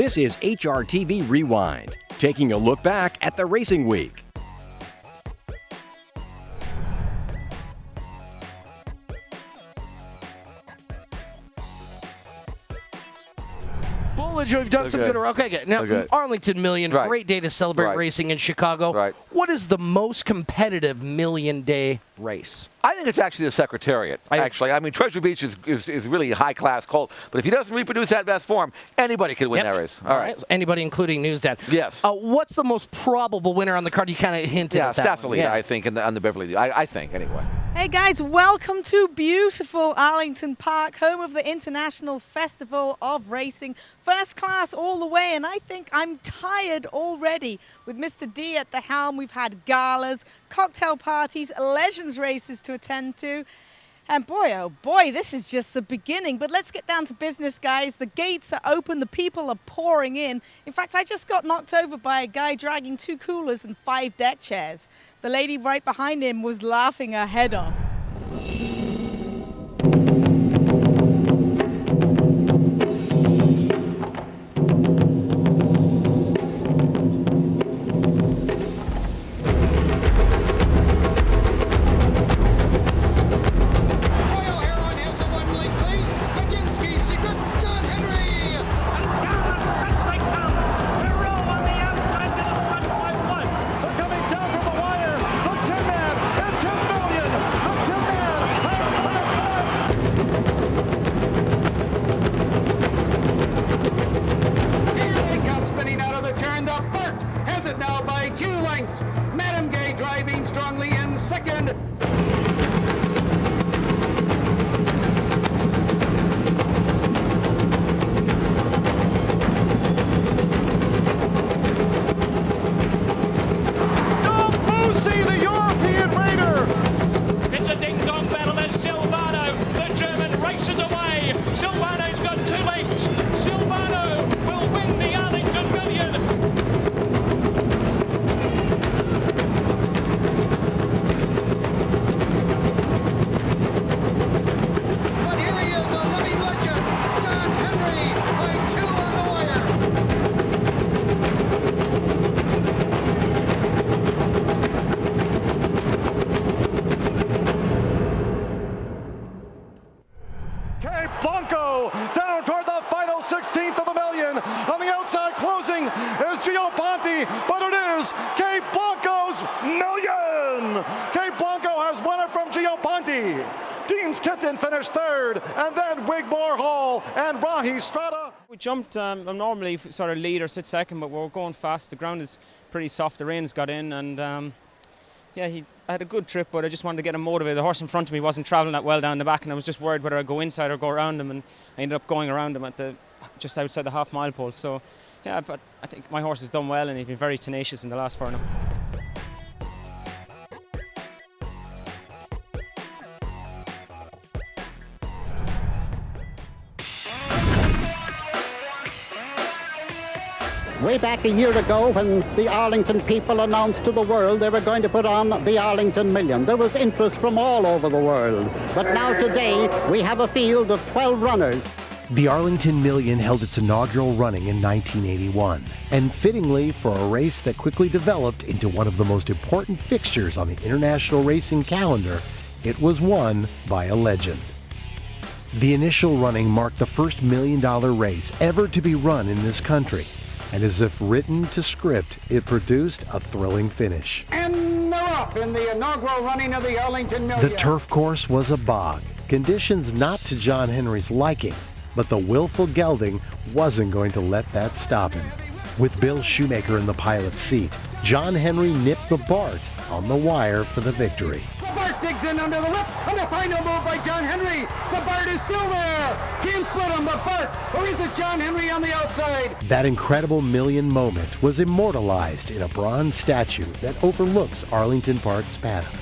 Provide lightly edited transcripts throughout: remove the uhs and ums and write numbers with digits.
This is HRTV Rewind, taking a look back at the racing week. Bullinger, we've done some good work. Okay, good. Now, Arlington Million, great day to celebrate racing in Chicago. Right. What is the most competitive million-day race? I think it's actually the Secretariat, I mean, Treasure Beach is really a high-class colt, but if he doesn't reproduce that best form, anybody can win that race. All right. So anybody, including Newsdad. Yes. What's the most probable winner on the card? You kind of hinted at that. Stasolina, I think, on the Beverly. I think, anyway. Hey guys, welcome to beautiful Arlington Park, home of the International Festival of Racing. First class all the way, and I think I'm tired already with Mr. D at the helm. We've had galas, cocktail parties, legends races to attend to. And boy, oh boy, this is just the beginning. But let's get down to business, guys. The gates are open. The people are pouring in. In fact, I just got knocked over by a guy dragging 2 coolers and 5 deck chairs. The lady right behind him was laughing her head off. Madam Gay driving strongly in second. The European Raider. It's a ding-dong battle as Silvano, the German, races away. Silvano's got 2 lengths. Silvano will win the Arlington Million. But here he is, a living legend, John Henry, by 2 on the wire. Down toward the final 16th of a million. On the outside closing is Giovanni, but it is Cape Blanco's million. Cape Blanco has won it from Giovanni. Dean's Kitten finished 3rd, and then Wigmore Hall and Rahi Strata. We jumped, I'm normally sort of lead or sit second, but we're going fast. The ground is pretty soft, the rain's got in, and I had a good trip, but I just wanted to get him motivated. The horse in front of me wasn't travelling that well down the back, and I was just worried whether I'd go inside or go around him, and I ended up going around him at just outside the half-mile pole. So, yeah, but I think my horse has done well, and he's been very tenacious in the last 4 now. Way back a year ago, when the Arlington people announced to the world they were going to put on the Arlington Million, there was interest from all over the world. But now today, we have a field of 12 runners. The Arlington Million held its inaugural running in 1981, and fittingly for a race that quickly developed into one of the most important fixtures on the international racing calendar, it was won by a legend. The initial running marked the first $1 million race ever to be run in this country. And as if written to script, it produced a thrilling finish. And they're off in the inaugural running of the Arlington Million. The turf course was a bog, conditions not to John Henry's liking, but the willful gelding wasn't going to let that stop him. With Bill Shoemaker in the pilot's seat, John Henry nipped the Bart on the wire for the victory. The Bart digs in under the whip, and a final move by John Henry. The Bart is still there. Can't split him, but Bart, or is it John Henry on the outside? That incredible million moment was immortalized in a bronze statue that overlooks Arlington Park's paddock.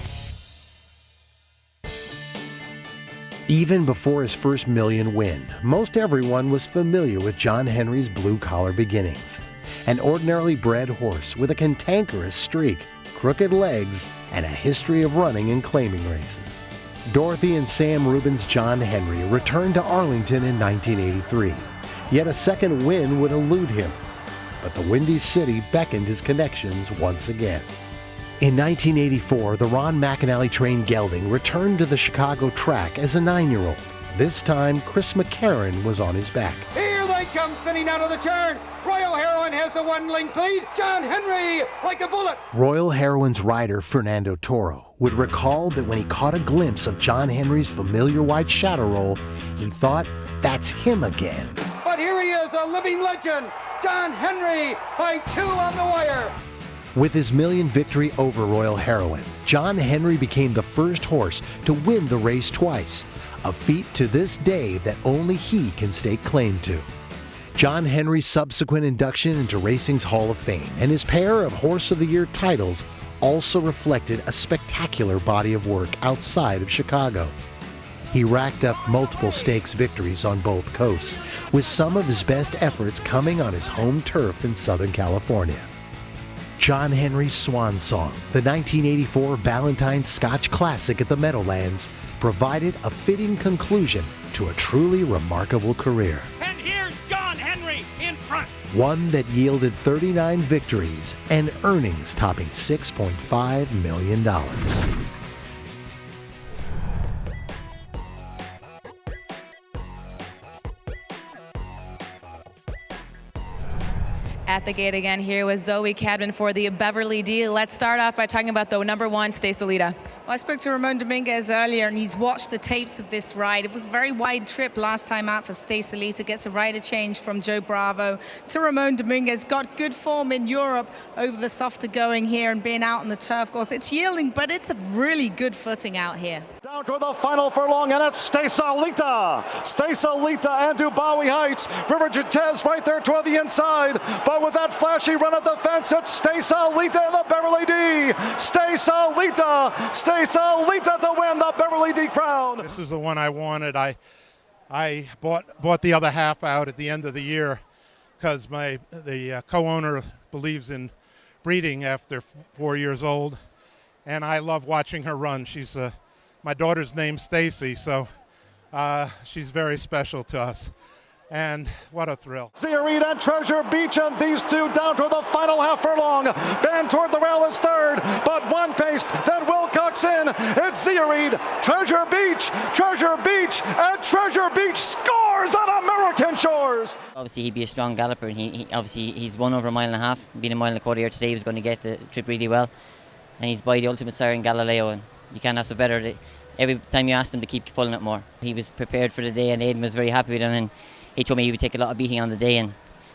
Even before his first million win, most everyone was familiar with John Henry's blue-collar beginnings. An ordinarily bred horse with a cantankerous streak, crooked legs, and a history of running and claiming races. Dorothy and Sam Rubin's John Henry returned to Arlington in 1983. Yet a second win would elude him. But the Windy City beckoned his connections once again. In 1984, the Ron McAnally-trained gelding returned to the Chicago track as a 9-year-old. This time, Chris McCarron was on his back. Here they come spinning out of the turn. Royal Heroine has a 1-length lead. John Henry like a bullet. Royal Heroine's rider, Fernando Toro, would recall that when he caught a glimpse of John Henry's familiar white shadow roll, he thought, that's him again. But here he is, a living legend. John Henry by 2 on the wire. With his million victory over Royal Heroine, John Henry became the first horse to win the race twice, a feat to this day that only he can stake claim to. John Henry's subsequent induction into racing's Hall of Fame and his pair of Horse of the Year titles also reflected a spectacular body of work outside of Chicago. He racked up multiple stakes victories on both coasts, with some of his best efforts coming on his home turf in Southern California. John Henry's Swan Song, the 1984 Ballantine Scotch Classic at the Meadowlands, provided a fitting conclusion to a truly remarkable career. And here's John Henry in front. One that yielded 39 victories and earnings topping $6.5 million. At the gate again here with Zoe Cadman for the Beverly D. Let's start off by talking about the number 1, Staysalita. Well, I spoke to Ramon Dominguez earlier, and he's watched the tapes of this ride. It was a very wide trip last time out for Staysalita. Gets a rider change from Joe Bravo to Ramon Dominguez. Got good form in Europe over the softer going here and being out on the turf course. It's yielding, but it's a really good footing out here. Down to the final furlong, and it's Staysalita. Staysalita and Dubawi Heights. River Jatez right there toward the inside. But with that flashy run at the fence, it's Staysalita and the Beverly D. Staysalita. Staysalita to win the Beverly D crown. This is the one I wanted. I bought the other half out at the end of the year because the co-owner believes in breeding after 4 years old, and I love watching her run. She's my daughter's name's Stacy, so she's very special to us. And what a thrill. Zia Reed and Treasure Beach, and these two down to the final half furlong. Band toward the rail is third, but one paced, then Wilcox in. It's Zia Reed, Treasure Beach, and Treasure Beach scores on American shores. Obviously, he'd be a strong galloper, and he's won over a mile and a half. Being a mile and a quarter here today, he was going to get the trip really well. And he's by the Ultimate Siren Galileo, and you can't ask for better. Every time you asked him to keep pulling it more. He was prepared for the day, and Aidan was very happy with him. And he told me he would take a lot of beating on the day, and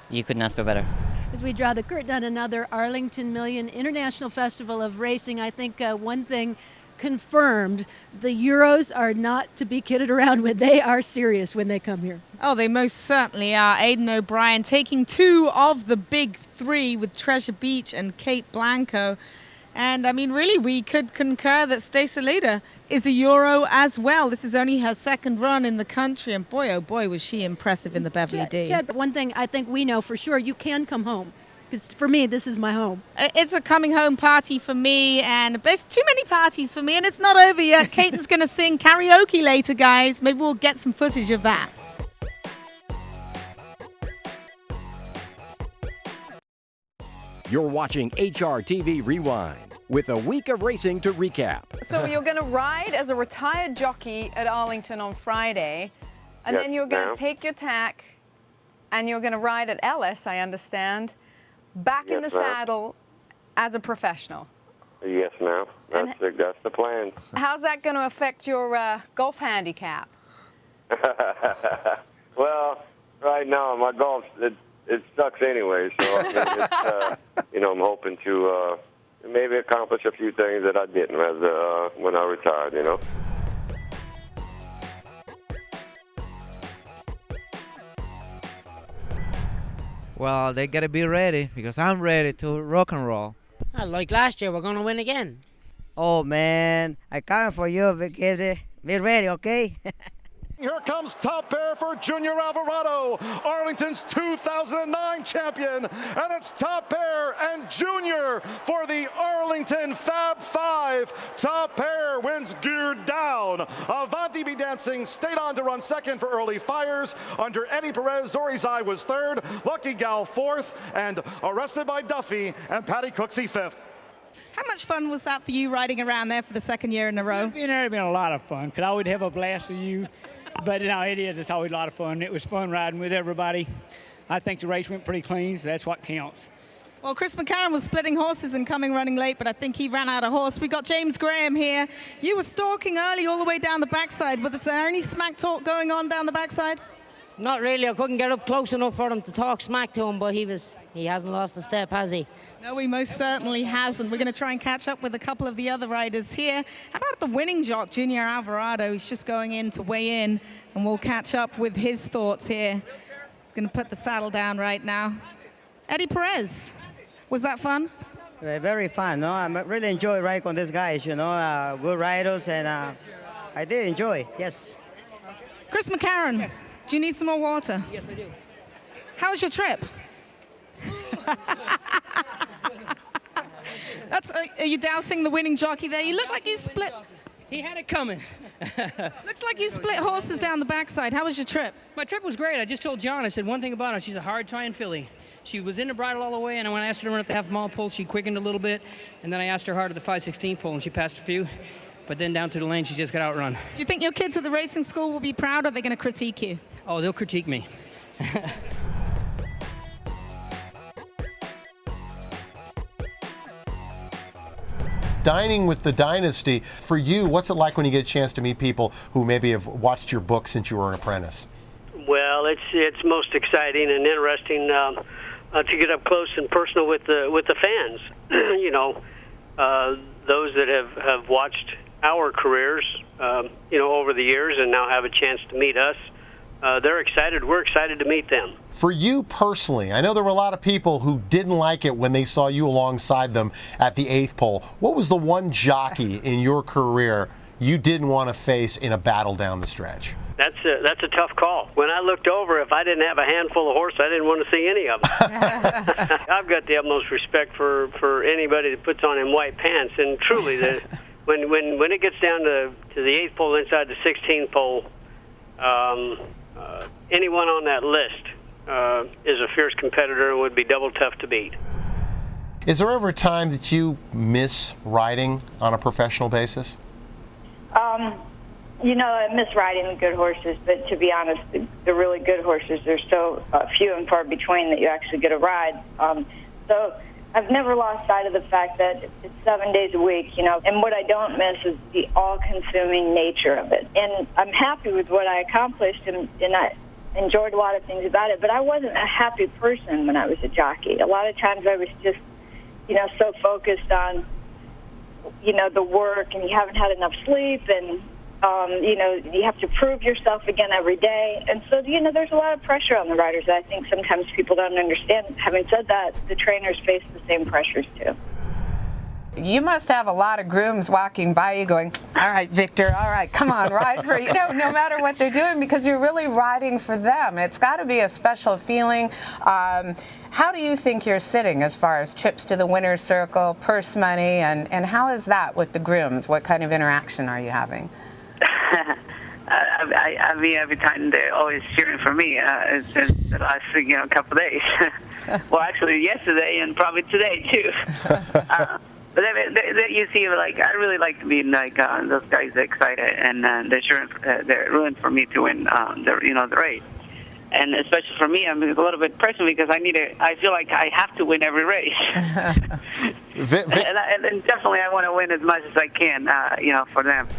you couldn't ask for better. As we draw the curtain on another Arlington Million International Festival of Racing, I think one thing confirmed, the Euros are not to be kidded around with. They are serious when they come here. Oh, they most certainly are. Aidan O'Brien taking 2 of the big 3 with Treasure Beach and Cape Blanco. And, I mean, really, we could concur that Staysalita is a Euro as well. This is only her second run in the country, and boy, oh boy, was she impressive in the Beverly D. Jed, one thing I think we know for sure, you can come home. Because for me, this is my home. It's a coming home party for me, and there's too many parties for me, and it's not over yet. Caton's going to sing karaoke later, guys. Maybe we'll get some footage of that. You're watching HRTV Rewind with a week of racing to recap. So you're going to ride as a retired jockey at Arlington on Friday, and then you're going to take your tack, and you're going to ride at Ellis, I understand, back in the saddle as a professional. Yes, ma'am. That's the plan. How's that going to affect your golf handicap? Well, right now my golf it sucks anyway, so I'm hoping to maybe accomplish a few things that I didn't when I retired, Well, they got to be ready because I'm ready to rock and roll. Like last year, we're going to win again. Oh, man. I come for you. Be ready, okay? Here comes Top Pair for Junior Alvarado, Arlington's 2009 champion. And it's Top Pair and Junior for the Arlington Fab Five. Top Pair wins geared down. Avanti Be Dancing stayed on to run second for early fires. Under Eddie Perez, Zorizai was third, Lucky Gal fourth, and Arrested by Duffy and Patty Cooksey fifth. How much fun was that for you riding around there for the second year in a row? Being there has been a lot of fun, because I would have a blast with you. But no, it is. It's always a lot of fun. It was fun riding with everybody. I think the race went pretty clean, so that's what counts. Well, Chris McCarron was splitting horses and coming running late, but I think he ran out of horse. We got James Graham here. You were stalking early all the way down the backside. Was there any smack talk going on down the backside? Not really. I couldn't get up close enough for him to talk smack to him, but he hasn't lost a step, has he? No, he most certainly hasn't. We're going to try and catch up with a couple of the other riders here. How about the winning jock, Junior Alvarado? He's just going in to weigh in, and we'll catch up with his thoughts here. He's going to put the saddle down right now. Eddie Perez, was that fun? Very fun. No, I really enjoy riding on these guys. You know, good riders, and I did enjoy. Yes. Chris McCarron. Yes. Do you need some more water? Yes, I do. How was your trip? Are you dousing the winning jockey there? You look like you split. He had it coming. Looks like you split horses down the backside. How was your trip? My trip was great. I just told John, I said one thing about her. She's a hard-trying filly. She was in the bridle all the way, and when I asked her to run at the half-mile pole, she quickened a little bit, and then I asked her hard at the 5/16 pole, and she passed a few. But then down to the lane, she just got outrun. Do you think your kids at the racing school will be proud, or are they going to critique you? Oh, they'll critique me. Dining with the Dynasty, for you, what's it like when you get a chance to meet people who maybe have watched your book since you were an apprentice? Well, it's most exciting and interesting to get up close and personal with the fans. You know, those that have watched our careers, you know, over the years and now have a chance to meet us. They're excited. We're excited to meet them. For you personally, I know there were a lot of people who didn't like it when they saw you alongside them at the 8th pole. What was the one jockey in your career you didn't want to face in a battle down the stretch? That's a tough call. When I looked over, if I didn't have a handful of horses, I didn't want to see any of them. I've got the utmost respect for anybody that puts on in white pants. And truly, when it gets down to the 8th pole inside the 16th pole, anyone on that list is a fierce competitor and would be double tough to beat. Is there ever a time that you miss riding on a professional basis? You know, I miss riding the good horses, but to be honest, the really good horses, they're so few and far between that you actually get a ride. So I've never lost sight of the fact that it's 7 days a week, you know, and what I don't miss is the all-consuming nature of it. And I'm happy with what I accomplished, and I enjoyed a lot of things about it, but I wasn't a happy person when I was a jockey. A lot of times I was just, you know, so focused on, you know, the work, and you haven't had enough sleep, and you know, you have to prove yourself again every day. And so, you know, there's a lot of pressure on the riders that I think sometimes people don't understand. Having said that, the trainers face the same pressures too. You must have a lot of grooms walking by you going, all right, Victor, all right, come on, ride for, you know, no matter what they're doing, because you're really riding for them. It's got to be a special feeling. How do you think you're sitting as far as trips to the winner's circle, purse money, and how is that with the grooms? What kind of interaction are you having? I mean, every time they're always cheering for me. It's just the last, you know, couple of days. Well, actually, yesterday and probably today too. But you see, like, I really like to be like those guys excited, and they're rooting for me to win the race. And especially for me, I'm a little bit personal because I feel like I have to win every race. And definitely, I want to win as much as I can, you know, for them.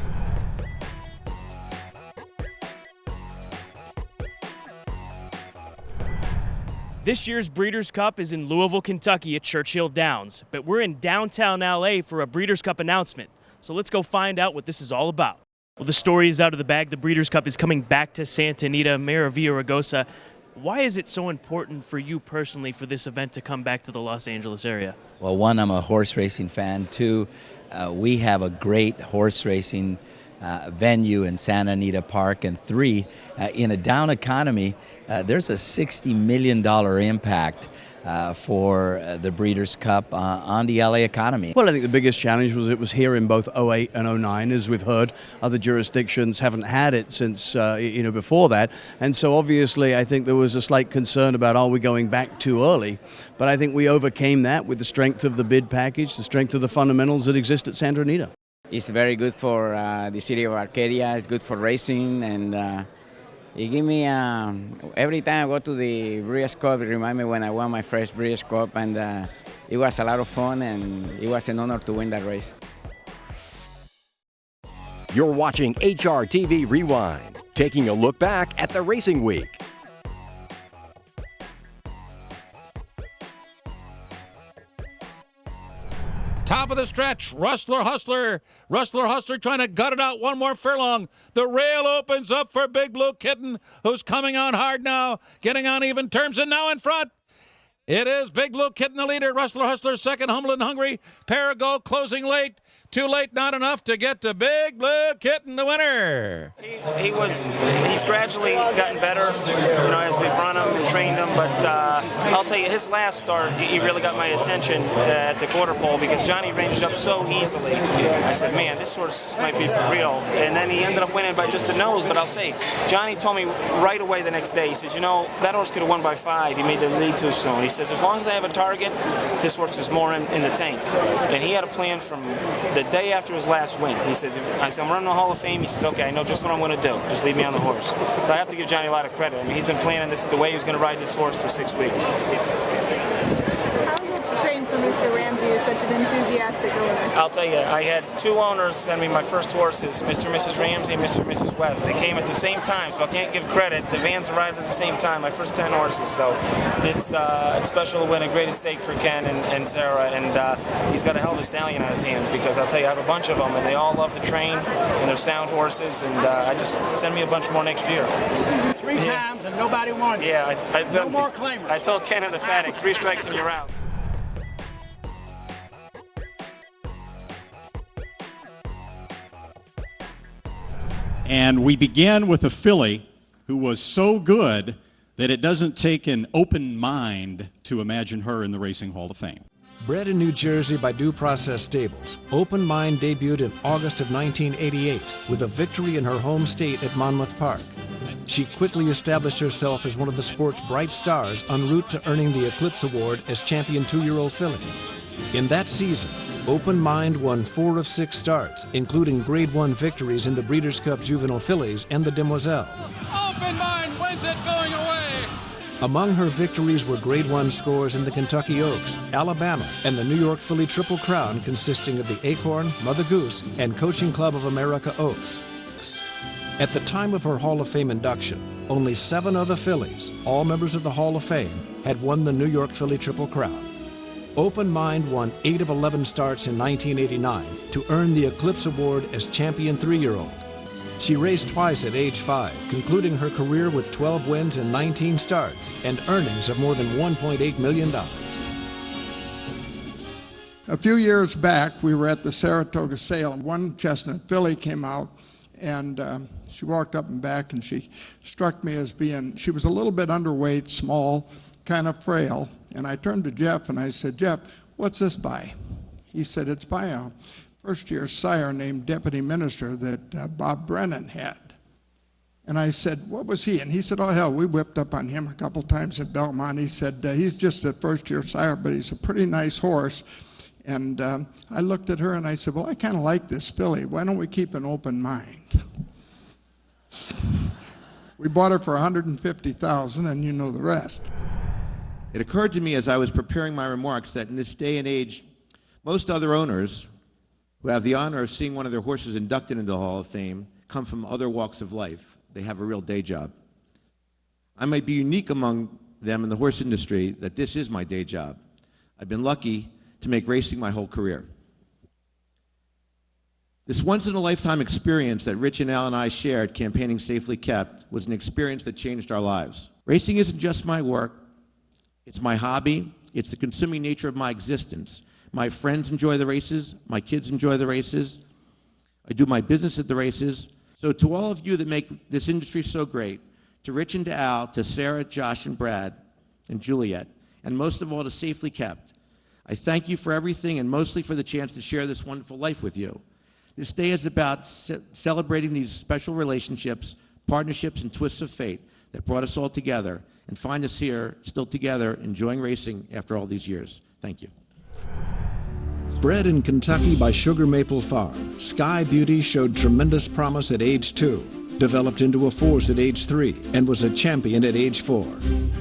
This year's Breeders' Cup is in Louisville, Kentucky at Churchill Downs, but we're in downtown LA for a Breeders' Cup announcement. So let's go find out what this is all about. Well, the story is out of the bag. The Breeders' Cup is coming back to Santa Anita. Mayor Villaraigosa, why is it so important for you personally for this event to come back to the Los Angeles area? Well, one, I'm a horse racing fan. Two, we have a great horse racing venue in Santa Anita Park, and 3, in a down economy, there's a $60 million impact for the Breeders' Cup on the LA economy. Well, I think the biggest challenge was it was here in both 08 and 09. As we've heard, other jurisdictions haven't had it since, before that. And so obviously I think there was a slight concern about, are we going back too early? But I think we overcame that with the strength of the bid package, the strength of the fundamentals that exist at Santa Anita. It's very good for the city of Arcadia. It's good for racing, and it give me, every time I go to the Breeders' Cup, it reminds me when I won my first Breeders' Cup, and it was a lot of fun, and it was an honor to win that race. You're watching HRTV Rewind, taking a look back at the racing week. Top of the stretch, Rustler Hustler trying to gut it out one more furlong. The rail opens up for Big Blue Kitten, who's coming on hard now, getting on even terms, and now in front. It is Big Blue Kitten the leader, Rustler Hustler second, Humble and Hungry. Parago closing late. Too late, not enough to get to Big Blue Kitten, the winner. He's gradually gotten better, as we've run him and trained him. But I'll tell you, his last start, he really got my attention at the quarter pole because Johnny ranged up so easily. I said, man, this horse might be for real. And then he ended up winning by just a nose. But I'll say, Johnny told me right away the next day, he says, that horse could have won by 5. He made the lead too soon. He says, as long as I have a target, this horse is more in the tank. And he had a plan from the day after his last win. He says, I said, I'm running the Hall of Fame. He says, okay, I know just what I'm going to do. Just leave me on the horse. So I have to give Johnny a lot of credit. I mean, he's been planning this the way he was going to ride this horse for 6 weeks. How is it to train for Mr. Ramsey as such an enthusiastic owner? I'll tell you, I had 2 owners send me my first horses, Mr. and Mrs. Ramsey and Mr. and Mrs. West. They came at the same time, so I can't give credit. The vans arrived at the same time, my first 10 horses. So it's special to win a great estate for Ken and Sarah, and he's got a hell of a stallion on his hands because I'll tell you, I have a bunch of them, and they all love to train, and they're sound horses, and I just send me a bunch more next year. 3 times and nobody won. Yeah, no more claimers. I told Ken in the paddock, 3 strikes and you're out. And we began with a filly who was so good that it doesn't take an open mind to imagine her in the Racing Hall of Fame. Bred in New Jersey by Due Process Stables, Open Mind debuted in August of 1988 with a victory in her home state at Monmouth Park. She quickly established herself as one of the sport's bright stars en route to earning the Eclipse Award as champion 2-year-old filly. In that season, Open Mind won 4 of 6 starts, including Grade 1 victories in the Breeders' Cup Juvenile Fillies and the Demoiselle. Open Mind wins it going away. Among her victories were Grade 1 scores in the Kentucky Oaks, Alabama, and the New York Filly Triple Crown consisting of the Acorn, Mother Goose, and Coaching Club of America Oaks. At the time of her Hall of Fame induction, only 7 other fillies, all members of the Hall of Fame, had won the New York Filly Triple Crown. Open Mind won 8 of 11 starts in 1989 to earn the Eclipse Award as champion 3-year-old. She raced twice at age 5, concluding her career with 12 wins and 19 starts and earnings of more than $1.8 million. A few years back, we were at the Saratoga sale, and one chestnut filly came out, and she walked up and back, and she struck me as being, she was a little bit underweight, small, kind of frail. And I turned to Jeff and I said, Jeff, what's this by? He said, it's by a first-year sire named Deputy Minister that Bob Brennan had. And I said, what was he? And he said, oh, hell, we whipped up on him a couple times at Belmont. He said, he's just a first-year sire, but he's a pretty nice horse. And I looked at her and I said, well, I kind of like this filly. Why don't we keep an open mind? We bought her for $150,000, and you know the rest. It occurred to me as I was preparing my remarks that in this day and age, most other owners who have the honor of seeing one of their horses inducted into the Hall of Fame come from other walks of life. They have a real day job. I might be unique among them in the horse industry that this is my day job. I've been lucky to make racing my whole career. This once-in-a-lifetime experience that Rich and Al and I shared campaigning Safely Kept was an experience that changed our lives. Racing isn't just my work. It's my hobby. It's the consuming nature of my existence. My friends enjoy the races. My kids enjoy the races. I do my business at the races. So to all of you that make this industry so great, to Rich and to Al, to Sarah, Josh, and Brad, and Juliet, and most of all to Safely Kept, I thank you for everything and mostly for the chance to share this wonderful life with you. This day is about celebrating these special relationships, partnerships, and twists of fate that brought us all together and find us here, still together, enjoying racing after all these years. Thank you. Bred in Kentucky by Sugar Maple Farm, Sky Beauty showed tremendous promise at age 2, developed into a force at age 3, and was a champion at age 4.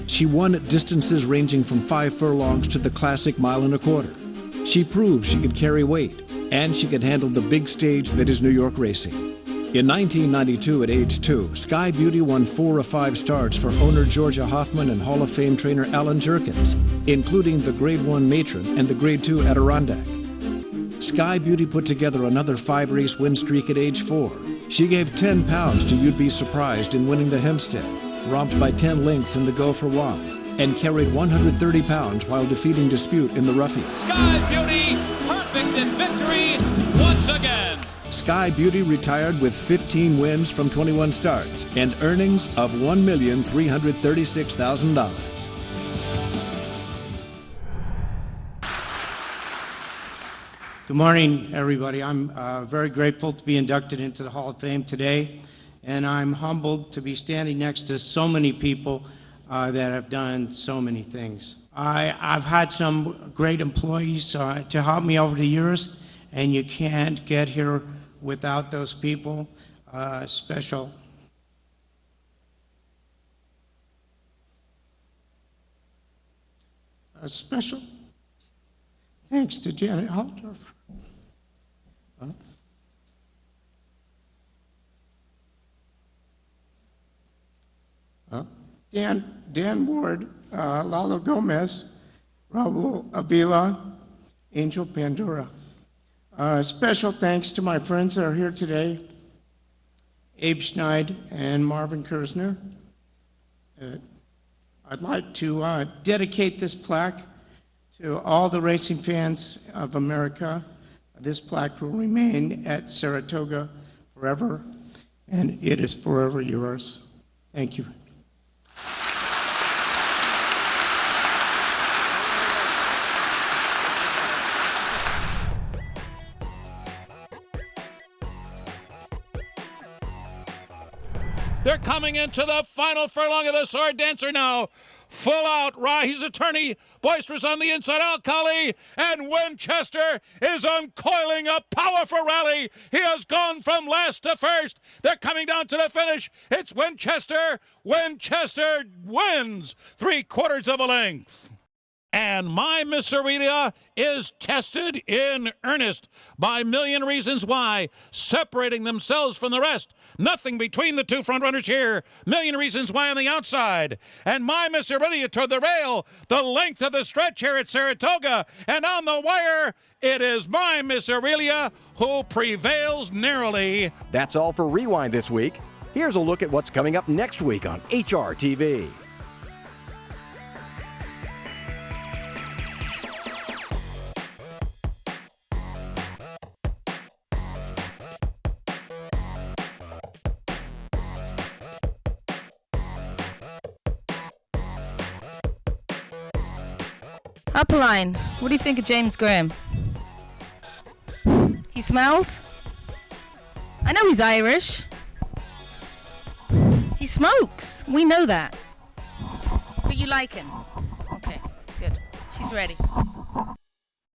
She won at distances ranging from 5 furlongs to the classic 1.25 miles. She proved she could carry weight, and she could handle the big stage that is New York racing. In 1992, at age 2, Sky Beauty won 4 of 5 starts for owner Georgia Hoffman and Hall of Fame trainer Alan Jerkins, including the Grade 1 Matron and the Grade 2 Adirondack. Sky Beauty put together another 5-race win streak at age 4. She gave 10 pounds to You'd Be Surprised in winning the Hempstead, romped by 10 lengths in the Go for One, and carried 130 pounds while defeating Dispute in the Roughies. Sky Beauty, perfect in victory once again. Sky Beauty retired with 15 wins from 21 starts and earnings of $1,336,000. Good morning, everybody. I'm very grateful to be inducted into the Hall of Fame today, and I'm humbled to be standing next to so many people that have done so many things. I've had some great employees to help me over the years, and you can't get here without those people. Special thanks to Janet Altdorf. Dan Ward, Lalo Gomez, Raul Avila, Angel Pandora. Special thanks to my friends that are here today, Abe Schneid and Marvin Kersner. I'd like to dedicate this plaque to all the racing fans of America. This plaque will remain at Saratoga forever, and it is forever yours. Thank you. They're coming into the final furlong of the sword dancer now. Full out, Rahi's attorney, boisterous on the inside, Alcali, and Winchester is uncoiling a powerful rally. He has gone from last to first. They're coming down to the finish. It's Winchester. Winchester wins 3/4 of a length. And My Miss Aurelia is tested in earnest by Million Reasons Why, separating themselves from the rest. Nothing between the two front runners here. Million Reasons Why on the outside. And My Miss Aurelia toward the rail, the length of the stretch here at Saratoga. And on the wire, it is My Miss Aurelia who prevails narrowly. That's all for Rewind this week. Here's a look at what's coming up next week on HRTV. Upperline, what do you think of James Graham? He smells? I know he's Irish. He smokes. We know that. But you like him? Okay, good. She's ready.